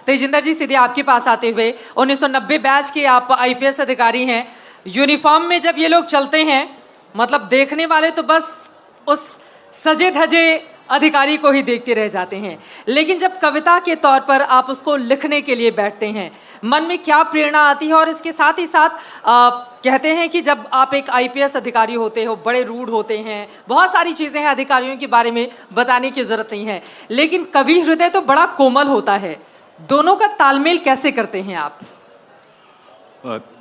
तेजिंदर जी, सीधे आपके पास आते हुए, 1990 बैच के आप आईपीएस अधिकारी हैं। यूनिफॉर्म में जब ये लोग चलते हैं, मतलब देखने वाले तो बस उस सजे धजे अधिकारी को ही देखते रह जाते हैं, लेकिन जब कविता के तौर पर आप उसको लिखने के लिए बैठते हैं, मन में क्या प्रेरणा आती है? और इसके साथ ही साथ कहते हैं कि जब आप एक आईपीएस अधिकारी होते हो, बड़े रूड होते हैं, बहुत सारी चीज़ें हैं, अधिकारियों के बारे में बताने की ज़रूरत नहीं है, लेकिन कवि हृदय तो बड़ा कोमल होता है। दोनों का तालमेल कैसे करते हैं आप?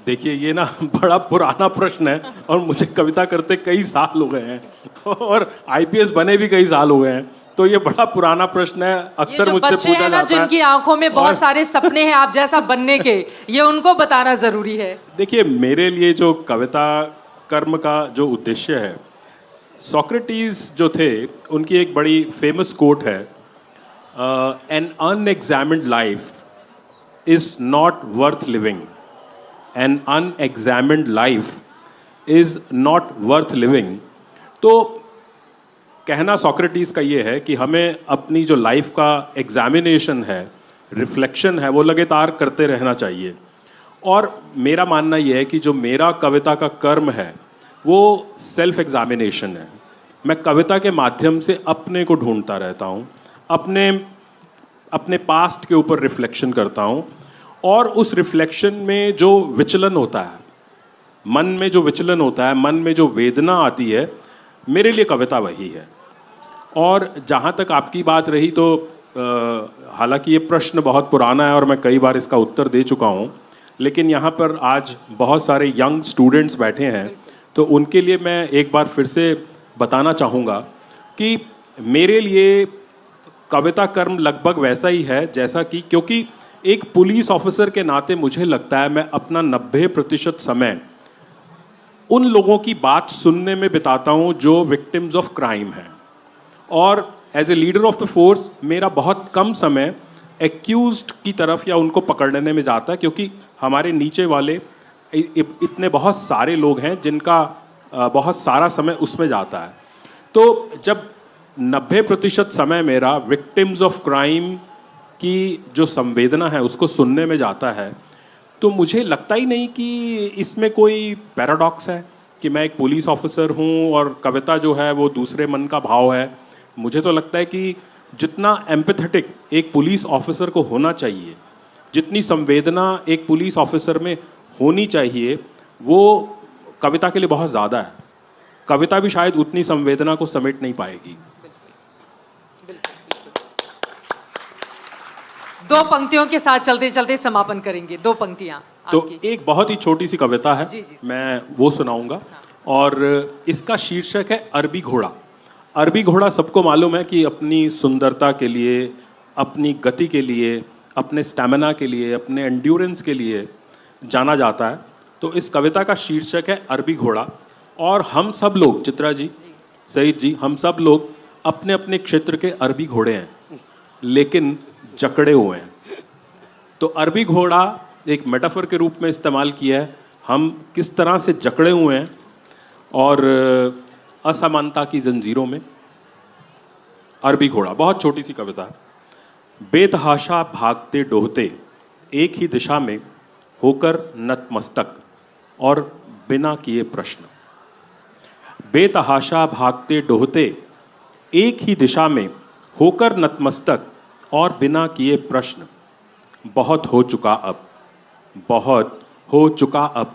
देखिए, ये ना बड़ा पुराना प्रश्न है और मुझे कविता करते कई साल हो गए हैं और आईपीएस बने भी कई साल हो गए हैं, तो ये बड़ा पुराना प्रश्न है। अक्सर मुझसे पूछा जाता है, जिनकी आंखों में बहुत सारे सपने हैं आप जैसा बनने के, ये उनको बताना जरूरी है। देखिए, मेरे लिए जो कविता कर्म का जो उद्देश्य है, सोक्रेटिस जो थे उनकी एक बड़ी फेमस कोट है, an unexamined life is not worth living. An unexamined life is not worth living। तो कहना सोक्रेटिस का ये है कि हमें अपनी जो लाइफ का एग्जामिनेशन है, रिफ्लेक्शन है, वो लगातार करते रहना चाहिए। और मेरा मानना ये है कि जो मेरा कविता का कर्म है वो सेल्फ एग्जामिनेशन है। मैं कविता के माध्यम से अपने को ढूंढता रहता हूँ, अपने पास्ट के ऊपर रिफ्लेक्शन करता हूँ, और उस रिफ्लेक्शन में जो विचलन होता है, मन में जो विचलन होता है, मन में जो वेदना आती है, मेरे लिए कविता वही है। और जहाँ तक आपकी बात रही, तो हालांकि ये प्रश्न बहुत पुराना है और मैं कई बार इसका उत्तर दे चुका हूँ, लेकिन यहाँ पर आज बहुत सारे यंग स्टूडेंट्स बैठे हैं, तो उनके लिए मैं एक बार फिर से बताना चाहूँगा कि मेरे लिए कविता कर्म लगभग वैसा ही है जैसा कि, क्योंकि एक पुलिस ऑफिसर के नाते मुझे लगता है मैं अपना 90% समय उन लोगों की बात सुनने में बिताता हूं जो विक्टिम्स ऑफ क्राइम हैं, और as a leader of the force मेरा बहुत कम समय एक्यूज्ड की तरफ या उनको पकड़ने में जाता है, क्योंकि हमारे नीचे वाले इतने बहुत सारे लोग हैं जिनका बहुत सारा समय उसमें जाता है। तो जब 90% समय मेरा विक्टिम्स ऑफ क्राइम की जो संवेदना है उसको सुनने में जाता है, तो मुझे लगता ही नहीं कि इसमें कोई पैराडॉक्स है कि मैं एक पुलिस ऑफिसर हूँ और कविता जो है वो दूसरे मन का भाव है। मुझे तो लगता है कि जितना एम्पैथेटिक एक पुलिस ऑफिसर को होना चाहिए, जितनी संवेदना एक पुलिस ऑफिसर में होनी चाहिए, वो कविता के लिए बहुत ज़्यादा है। कविता भी शायद उतनी संवेदना को समेट नहीं पाएगी। दो पंक्तियों के साथ चलते चलते समापन करेंगे। दो पंक्तियां तो एक बहुत ही छोटी सी कविता है, जी, मैं वो सुनाऊंगा। और इसका शीर्षक है अरबी घोड़ा। अरबी घोड़ा सबको मालूम है कि अपनी सुंदरता के लिए, अपनी गति के लिए, अपने स्टैमिना के लिए, अपने एंड्योरेंस के लिए जाना जाता है। तो इस कविता का शीर्षक है अरबी घोड़ा। और हम सब लोग, चित्रा जी, सईद जी, हम सब लोग अपने अपने क्षेत्र के अरबी घोड़े हैं, लेकिन जकड़े हुए हैं। तो अरबी घोड़ा एक मेटाफर के रूप में इस्तेमाल किया है, हम किस तरह से जकड़े हुए हैं और असमानता की जंजीरों में। अरबी घोड़ा, बहुत छोटी सी कविता है। बेतहाशा भागते डोहते एक ही दिशा में होकर नतमस्तक और बिना किए प्रश्न। बेतहाशा भागते डोहते एक ही दिशा में होकर नतमस्तक और बिना किए प्रश्न। बहुत हो चुका अब, बहुत हो चुका अब,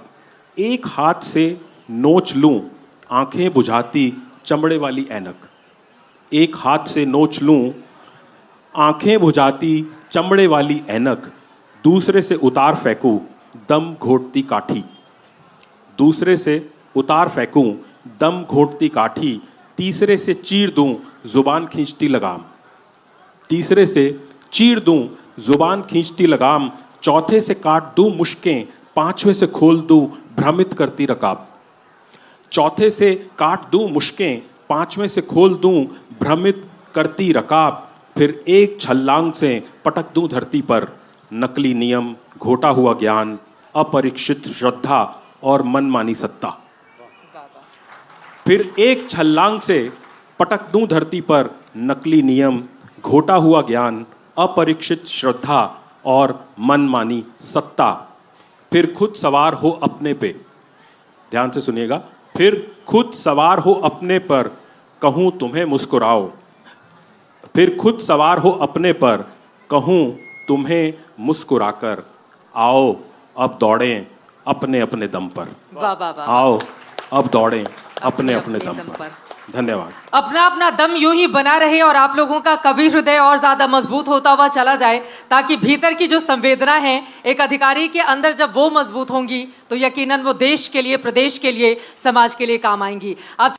एक हाथ से नोच लूं आंखें बुझाती चमड़े वाली ऐनक। एक हाथ से नोच लूं आंखें बुझाती चमड़े वाली ऐनक, दूसरे से उतार फेंकूं दम घोटती काठी। दूसरे से उतार फेंकूं दम घोटती काठी, तीसरे से चीर दूं जुबान खींचती लगाम। तीसरे से चीर दूं जुबान खींचती लगाम, चौथे से काट दूं मुश्कें, पांचवें से खोल दूं भ्रमित करती रकाब। चौथे से काट दूं मुश्कें, पांचवें से खोल दूं भ्रमित करती रकाब, फिर एक छलांग से पटक दूं धरती पर नकली नियम, घोटा हुआ ज्ञान, अपरीक्षित श्रद्धा और मनमानी सत्ता। फिर एक छलांग से पटक दूं धरती पर नकली नियम, घोटा हुआ ज्ञान, अपरीक्षित श्रद्धा और मनमानी सत्ता, फिर खुद सवार हो अपने पे, ध्यान से सुनिएगा, फिर खुद सवार हो अपने पर, कहूं तुम्हें मुस्कुराओ, फिर खुद सवार हो अपने पर, कहूं तुम्हें मुस्कुराकर, आओ अब दौड़ें अपने अपने दम पर। वाह वाह वाह। आओ अब दौड़ें अपने अपने दम पर। धन्यवाद। अपना अपना दम यूं ही बना रहे और आप लोगों का कवि हृदय और ज्यादा मजबूत होता हुआ चला जाए, ताकि भीतर की जो संवेदना है एक अधिकारी के अंदर जब वो मजबूत होंगी तो यकीनन वो देश के लिए, प्रदेश के लिए, समाज के लिए काम आएंगी। आप